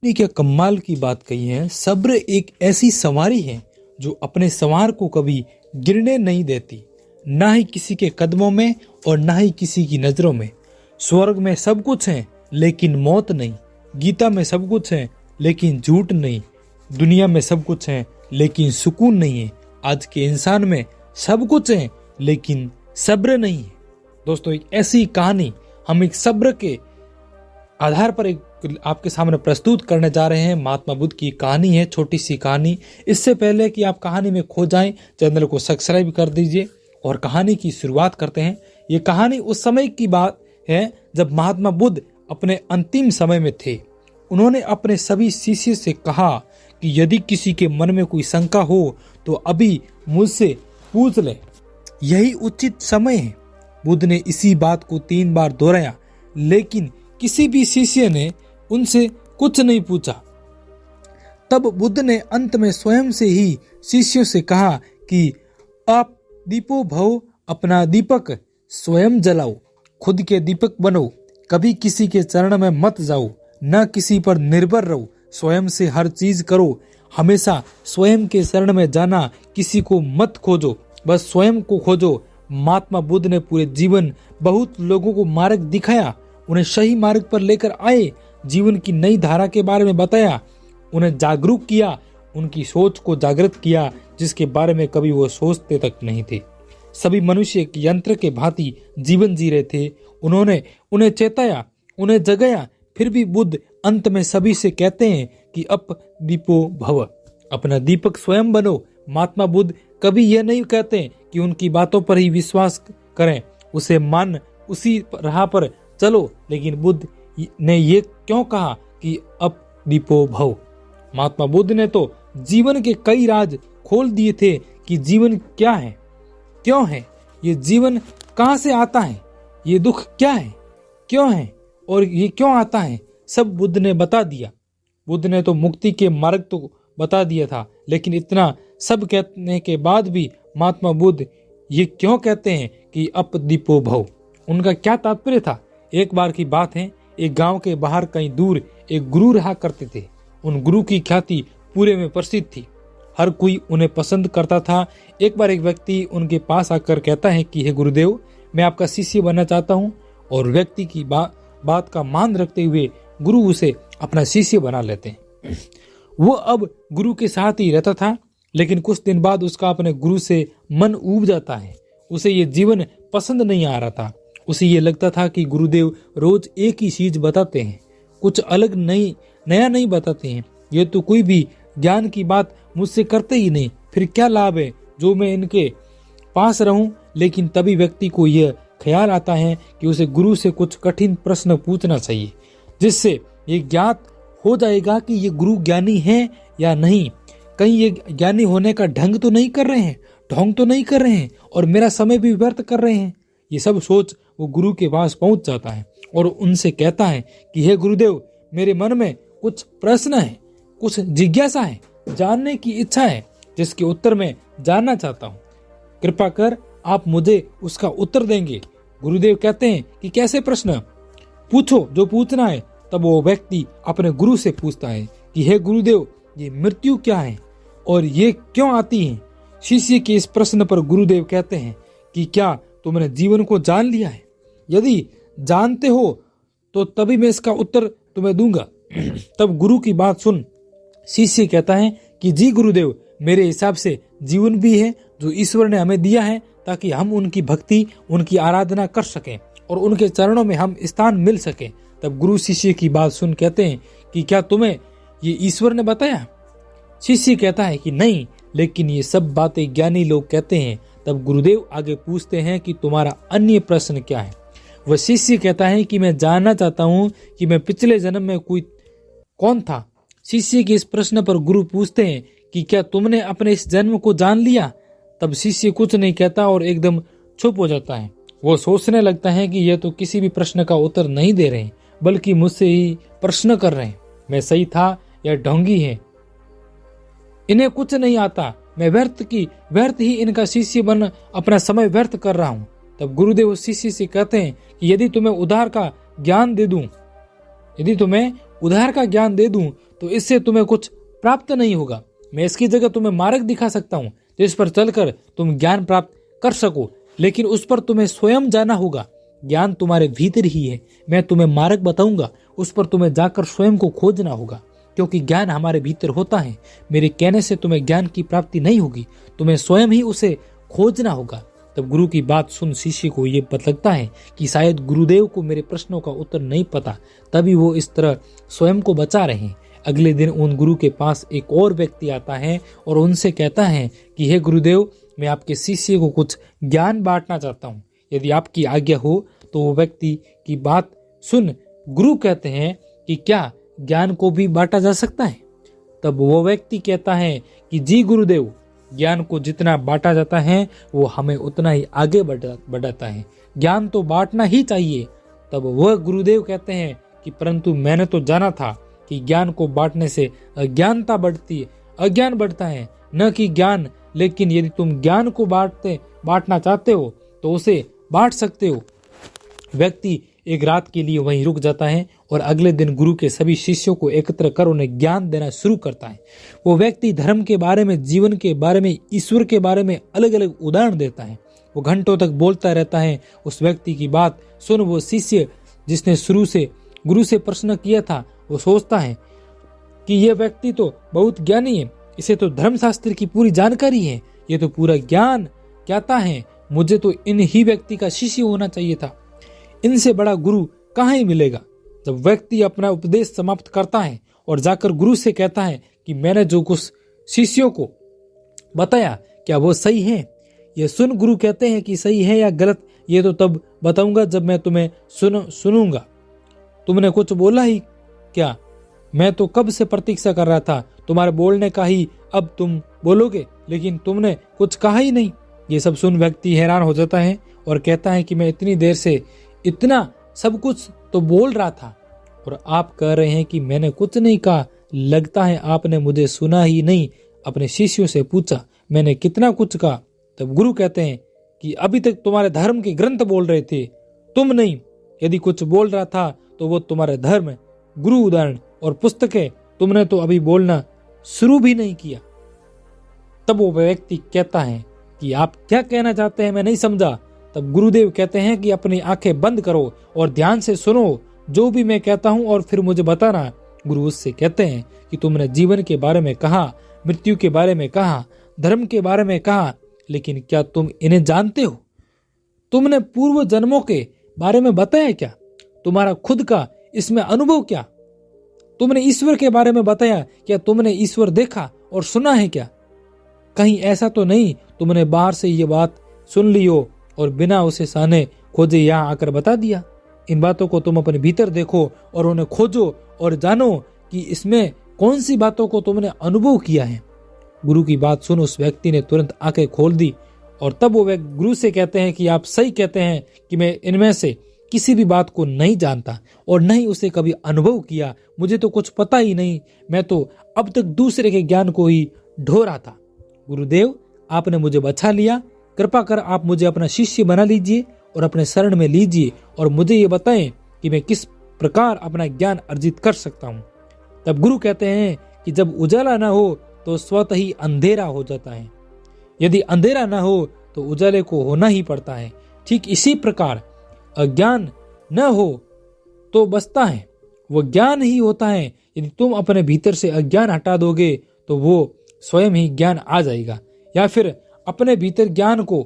ने क्या कमाल की बात कही है। सब्र एक ऐसी सवारी है जो अपने सवार को कभी गिरने नहीं देती, ना ही किसी के कदमों में और ना ही किसी की नजरों में। स्वर्ग में सब कुछ है लेकिन मौत नहीं, गीता में सब कुछ है लेकिन झूठ नहीं, दुनिया में सब कुछ है लेकिन सुकून नहीं है, आज के इंसान में सब कुछ है लेकिन सब्र नहीं है। दोस्तों, एक ऐसी कहानी हम एक सब्र के आधार पर एक आपके सामने प्रस्तुत करने जा रहे हैं। महात्मा बुद्ध की कहानी है, छोटी सी कहानी। इससे पहले कि आप कहानी में खो जाएं, चैनल को सब्सक्राइब कर दीजिए और कहानी की शुरुआत करते हैं। ये कहानी उस समय की बात है जब महात्मा बुद्ध अपने अंतिम समय में थे। उन्होंने अपने सभी शिष्य से कहा कि यदि किसी के मन में कोई शंका हो तो अभी मुझसे पूछ ले, यही उचित समय है। बुद्ध ने इसी बात को 3 बार दोहराया, लेकिन किसी भी शिष्य ने उनसे कुछ नहीं पूछा। तब बुद्ध ने अंत में स्वयं से ही शिष्यों से कहा कि आप दीपो भव, अपना दीपक स्वयं जलाओ, खुद के दीपक बनो, कभी किसी के चरण में मत जाओ, न किसी पर निर्भर रहो, स्वयं से हर चीज करो, हमेशा स्वयं के शरण में जाना, किसी को मत खोजो, बस स्वयं को खोजो। महात्मा बुद्ध ने पूरे जीवन बहुत लोगों को मार्ग दिखाया, उन्हें सही मार्ग पर लेकर आए, जीवन की नई धारा के बारे में बताया, उन्हें जागरूक किया, उनकी सोच को जागृत किया जिसके बारे में कभी वो सोचते तक नहीं थे। सभी मनुष्य एक यंत्र के भांति जीवन जी रहे थे। उन्होंने उन्हें चेताया, उन्हें जगाया, फिर भी बुद्ध अंत में सभी से कहते हैं कि अप दीपो भव, अपना दीपक स्वयं बनो। महात्मा बुद्ध कभी यह नहीं कहते कि उनकी बातों पर ही विश्वास करें, उसे मान, उसी राह पर चलो, लेकिन बुद्ध ने ये क्यों कहा कि अप दीपो भव? महात्मा बुद्ध ने तो जीवन के कई राज खोल दिए थे कि जीवन क्या है, क्यों है, ये जीवन कहां से आता है, ये दुख क्या है, क्यों है और ये क्यों आता है, सब बुद्ध ने बता दिया। बुद्ध ने तो मुक्ति के मार्ग तो बता दिया था, लेकिन इतना सब कहने के बाद भी महात्मा बुद्ध ये क्यों कहते हैं कि अप दीपो भव? उनका क्या तात्पर्य था? एक बार की बात है, एक गांव के बाहर कहीं दूर एक गुरु रहा करते थे। उन गुरु की ख्याति पूरे में प्रसिद्ध थी, हर कोई उन्हें पसंद करता था। एक बार एक व्यक्ति उनके पास आकर कहता है कि हे गुरुदेव, मैं आपका शिष्य बनना चाहता हूँ। और व्यक्ति की बात का मान रखते हुए गुरु उसे अपना शिष्य बना लेते हैं। वो अब गुरु के साथ ही रहता था, लेकिन कुछ दिन बाद उसका अपने गुरु से मन ऊब जाता है। उसे ये जीवन पसंद नहीं आ रहा था। उसे ये लगता था कि गुरुदेव रोज एक ही चीज बताते हैं, कुछ अलग नया नहीं बताते हैं। ये तो कोई भी ज्ञान की बात मुझसे करते ही नहीं, फिर क्या लाभ है जो मैं इनके पास रहूं। लेकिन तभी व्यक्ति को यह ख्याल आता है कि उसे गुरु से कुछ कठिन प्रश्न पूछना चाहिए, जिससे ये ज्ञात हो जाएगा कि ये गुरु ज्ञानी है या नहीं। कहीं ये ज्ञानी होने का ढंग तो नहीं कर रहे हैं, ढोंग तो नहीं कर रहे हैं और मेरा समय भी व्यर्थ कर रहे हैं। ये सब सोच वो गुरु के पास पहुंच जाता है और उनसे कहता है कि हे गुरुदेव, मेरे मन में कुछ प्रश्न है, कुछ जिज्ञासा है, जानने की इच्छा है, जिसके उत्तर मैं जानना चाहता हूँ। कृपा कर आप मुझे उसका उत्तर देंगे। गुरुदेव कहते हैं कि कैसे प्रश्न? पूछो जो पूछना है। तब वो व्यक्ति अपने गुरु से पूछता है कि हे गुरुदेव, ये मृत्यु क्या है और ये क्यों आती है? शिष्य के इस प्रश्न पर गुरुदेव कहते हैं कि क्या तुमने जीवन को जान लिया है? यदि जानते हो तो तभी मैं इसका उत्तर तुम्हें दूंगा। तब गुरु की बात सुन शिष्य कहता है कि जी गुरुदेव, मेरे हिसाब से जीवन भी है जो ईश्वर ने हमें दिया है, ताकि हम उनकी भक्ति, उनकी आराधना कर सकें और उनके चरणों में हम स्थान मिल सके। तब गुरु शिष्य की बात सुन कहते हैं कि क्या तुम्हें ये ईश्वर ने बताया? शिष्य कहता है कि नहीं, लेकिन ये सब बातें ज्ञानी लोग कहते हैं। तब गुरुदेव आगे पूछते हैं कि तुम्हारा अन्य प्रश्न क्या है? वह शिष्य कहता है कि मैं जानना चाहता हूँ कि मैं पिछले जन्म में कोई कौन था। शिष्य के इस प्रश्न पर गुरु पूछते हैं कि क्या तुमने अपने इस जन्म को जान लिया? तब शिष्य कुछ नहीं कहता और एकदम चुप हो जाता है। वो सोचने लगता है कि यह तो किसी भी प्रश्न का उत्तर नहीं दे रहे हैं, बल्कि मुझसे ही प्रश्न कर रहे हैं। मैं सही था या ढोंगी है? इन्हें कुछ नहीं आता, मैं व्यर्थ ही इनका शिष्य बन अपना समय व्यर्थ कर रहा हूँ। तब गुरुदेव उस शिष्य से कहते हैं कि यदि तुम्हें उधार का ज्ञान दे दूं तो इससे तुम्हें कुछ प्राप्त नहीं होगा। मैं इसकी जगह तुम्हें मार्ग दिखा सकता हूँ जिस पर चलकर तुम ज्ञान प्राप्त कर सको, लेकिन उस पर तुम्हें स्वयं जाना होगा। ज्ञान तुम्हारे भीतर ही है। मैं तुम्हें मार्ग बताऊंगा, उस पर तुम्हें जाकर स्वयं को खोजना होगा, क्योंकि ज्ञान हमारे भीतर होता है। मेरे कहने से तुम्हें ज्ञान की प्राप्ति नहीं होगी, तुम्हें स्वयं ही उसे खोजना होगा। तब गुरु की बात सुन शिष्य को ये पता लगता है कि शायद गुरुदेव को मेरे प्रश्नों का उत्तर नहीं पता, तभी वो इस तरह स्वयं को बचा रहे हैं। अगले दिन उन गुरु के पास एक और व्यक्ति आता है और उनसे कहता है कि हे गुरुदेव, मैं आपके शिष्य को कुछ ज्ञान बांटना चाहता हूँ, यदि आपकी आज्ञा हो। तो वो व्यक्ति की बात सुन गुरु कहते हैं कि क्या ज्ञान को भी बांटा जा सकता है? तब वो व्यक्ति कहता है कि जी गुरुदेव, ज्ञान को जितना बांटा जाता है वो हमें उतना ही आगे बढ़ाता है। ज्ञान तो बांटना ही चाहिए। तब वह गुरुदेव कहते हैं कि परंतु मैंने तो जाना था कि ज्ञान को बांटने से अज्ञान बढ़ता है, न कि ज्ञान। लेकिन यदि तुम ज्ञान को बांटना चाहते हो तो उसे बांट सकते हो। व्यक्ति एक रात के लिए वहीं रुक जाता है और अगले दिन गुरु के सभी शिष्यों को एकत्र कर उन्हें ज्ञान देना शुरू करता है। वो व्यक्ति धर्म के बारे में, जीवन के बारे में, ईश्वर के बारे में अलग अलग उदाहरण देता है। वो घंटों तक बोलता रहता है। उस व्यक्ति की बात सुन वो शिष्य जिसने शुरू से गुरु से प्रश्न किया था, वो सोचता है कि यह व्यक्ति तो बहुत ज्ञानी है, इसे तो धर्मशास्त्र की पूरी जानकारी है, ये तो पूरा ज्ञान कहता है। मुझे तो इन ही व्यक्ति का शिष्य होना चाहिए था, इनसे बड़ा गुरु कहाँ ही मिलेगा। जब व्यक्ति अपना उपदेश समाप्त करता है और जाकर गुरु से कहता है कि मैंने जो कुछ शिष्यों को बताया क्या वो सही है? ये सुन गुरु कहते हैं कि सही है या गलत ये तो तब बताऊंगा जब मैं तुम्हें सुनूंगा। तुमने कुछ बोला ही क्या? मैं तो कब से प्रतीक्षा कर रहा था तुम्हारे बोलने का ही, अब तुम बोलोगे, लेकिन तुमने कुछ कहा ही नहीं। ये सब सुन व्यक्ति हैरान हो जाता है और कहता है कि मैं इतनी देर से इतना सब कुछ तो बोल रहा था और आप कह रहे हैं कि मैंने कुछ नहीं कहा। लगता है आपने मुझे सुना ही नहीं। अपने शिष्यों से पूछा मैंने कितना कुछ कहा। तब गुरु कहते हैं कि अभी तक तुम्हारे धर्म के ग्रंथ बोल रहे थे, तुम नहीं। यदि कुछ बोल रहा था तो वो तुम्हारे धर्म, गुरु उदाहरण और पुस्तकें, तुमने तो अभी बोलना शुरू भी नहीं किया। तब वो व्यक्ति कहता है कि आप क्या कहना चाहते हैं, मैं नहीं समझा। तब गुरुदेव कहते हैं कि अपनी आंखें बंद करो और ध्यान से सुनो जो भी मैं कहता हूं और फिर मुझे बताना। गुरु उससे कहते हैं कि तुमने जीवन के बारे में कहा, मृत्यु के बारे में कहा, धर्म के बारे में कहा, लेकिन क्या तुम इन्हें जानते हो? तुमने पूर्व जन्मों के बारे में बताया क्या? तुम्हारा खुद का इसमें अनुभव क्या? तुमने ईश्वर के बारे में बताया क्या? तुमने ईश्वर देखा और सुना है क्या? कहीं ऐसा तो नहीं तुमने बाहर से ये बात सुन ली हो और बिना उसे साने खोजे यहाँ आकर बता दिया। इन बातों को तुम अपने भीतर देखो और उन्हें खोजो और जानो कि इसमें कौन सी बातों को तुमने अनुभव किया है। गुरु की बात सुन उस व्यक्ति ने तुरंत आंखें खोल दी और तब वो गुरु से कहते हैं कि आप सही कहते हैं कि मैं इनमें से किसी भी बात को नहीं जानता और नहीं उसे कभी अनुभव किया। मुझे तो कुछ पता ही नहीं, मैं तो अब तक दूसरे के ज्ञान को ही ढो रहा था। गुरुदेव, आपने मुझे बचा लिया, कृपा कर आप मुझे अपना शिष्य बना लीजिए और अपने शरण में लीजिए और मुझे ये बताएं कि मैं किस प्रकार अपना ज्ञान अर्जित कर सकता हूँ। तब गुरु कहते हैं कि जब उजाला ना हो तो स्वतः ही अंधेरा हो जाता है, यदि अंधेरा ना हो तो उजाले को होना ही पड़ता है। ठीक इसी प्रकार अज्ञान न हो तो बचता है, वो ज्ञान ही होता है। यदि तुम अपने भीतर से अज्ञान हटा दोगे तो वो स्वयं ही ज्ञान आ जाएगा। या फिर अपने भीतर ज्ञान को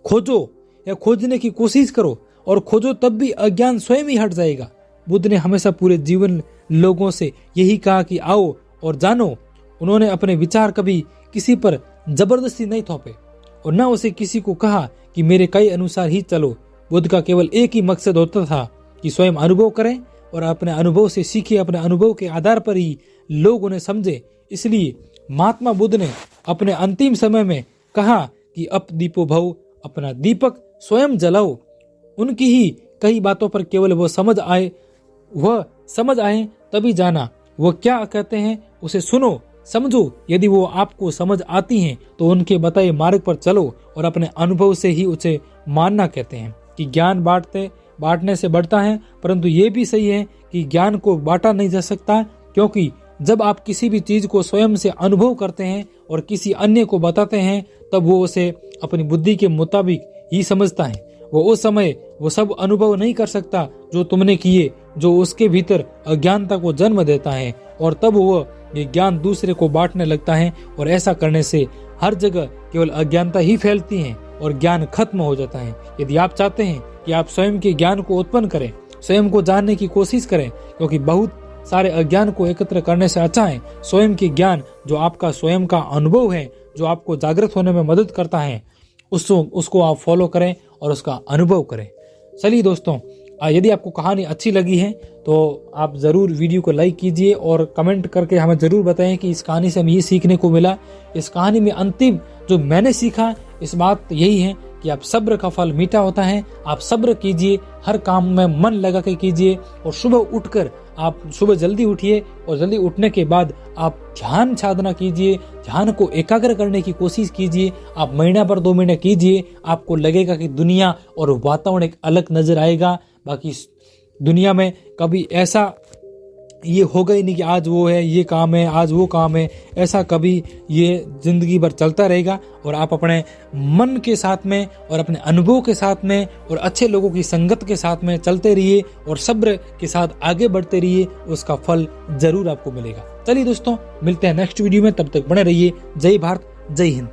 खोजो या खोजने की कोशिश करो और खोजो, तब भी अज्ञान स्वयं ही हट जाएगा। बुद्ध ने हमेशा पूरे जीवन लोगों से यही कहा कि आओ और जानो। उन्होंने अपने विचार कभी किसी पर जबरदस्ती नहीं थोपे और न उसे किसी को कहा कि मेरे कई अनुसार ही चलो। बुद्ध का केवल एक ही मकसद होता था कि स्वयं अनुभव करें और अपने अनुभव से सीखे, अपने अनुभव के आधार पर ही लोग उन्हें समझे। इसलिए महात्मा बुद्ध ने अपने अंतिम समय में कहा कि अप दीपो भव, अपना दीपक स्वयं जलाओ। उनकी ही कई बातों पर केवल वह समझ आए तभी जाना। वो क्या कहते हैं उसे सुनो, समझो। यदि वो आपको समझ आती हैं तो उनके बताए मार्ग पर चलो और अपने अनुभव से ही उसे मानना कहते हैं कि ज्ञान बांटने से बढ़ता है। परंतु ये भी सही है कि ज्ञान को बांटा नहीं जा सकता, क्योंकि जब आप किसी भी चीज को स्वयं से अनुभव करते हैं और किसी अन्य को बताते हैं तब वो उसे अपनी बुद्धि के मुताबिक ही समझता है। वो उस समय वो सब अनुभव नहीं कर सकता जो तुमने किए, जो उसके भीतर अज्ञानता को जन्म देता है, और तब वो ये ज्ञान दूसरे को बांटने लगता है। और ऐसा करने से हर जगह केवल अज्ञानता ही फैलती है और ज्ञान खत्म हो जाता है। यदि आप चाहते हैं कि आप स्वयं के ज्ञान को उत्पन्न करें, स्वयं को जानने की कोशिश करें, क्योंकि बहुत सारे अज्ञान को एकत्र करने से अच्छा है स्वयं के ज्ञान, जो आपका स्वयं का अनुभव है, जो आपको जागृत होने में मदद करता है, उसको आप फॉलो करें और उसका अनुभव करें। चलिए दोस्तों, यदि आपको कहानी अच्छी लगी है तो आप ज़रूर वीडियो को लाइक कीजिए और कमेंट करके हमें ज़रूर बताएं कि इस कहानी से हमें ये सीखने को मिला। इस कहानी में अंतिम जो मैंने सीखा इस बात यही है कि आप सब्र का फल मीठा होता है। आप सब्र कीजिए, हर काम में मन लगा के कीजिए, और सुबह उठकर आप सुबह जल्दी उठिए, और जल्दी उठने के बाद आप ध्यान साधना कीजिए, ध्यान को एकाग्र करने की कोशिश कीजिए। आप महीना पर 2 महीने कीजिए, आपको लगेगा कि दुनिया और वातावरण एक अलग नजर आएगा। बाकी दुनिया में कभी ऐसा ये होगा ही नहीं कि आज वो है, ये काम है, आज वो काम है, ऐसा कभी ये जिंदगी भर चलता रहेगा। और आप अपने मन के साथ में और अपने अनुभव के साथ में और अच्छे लोगों की संगत के साथ में चलते रहिए और सब्र के साथ आगे बढ़ते रहिए, उसका फल जरूर आपको मिलेगा। चलिए दोस्तों, मिलते हैं नेक्स्ट वीडियो में, तब तक बने रहिए। जय भारत, जय हिंद।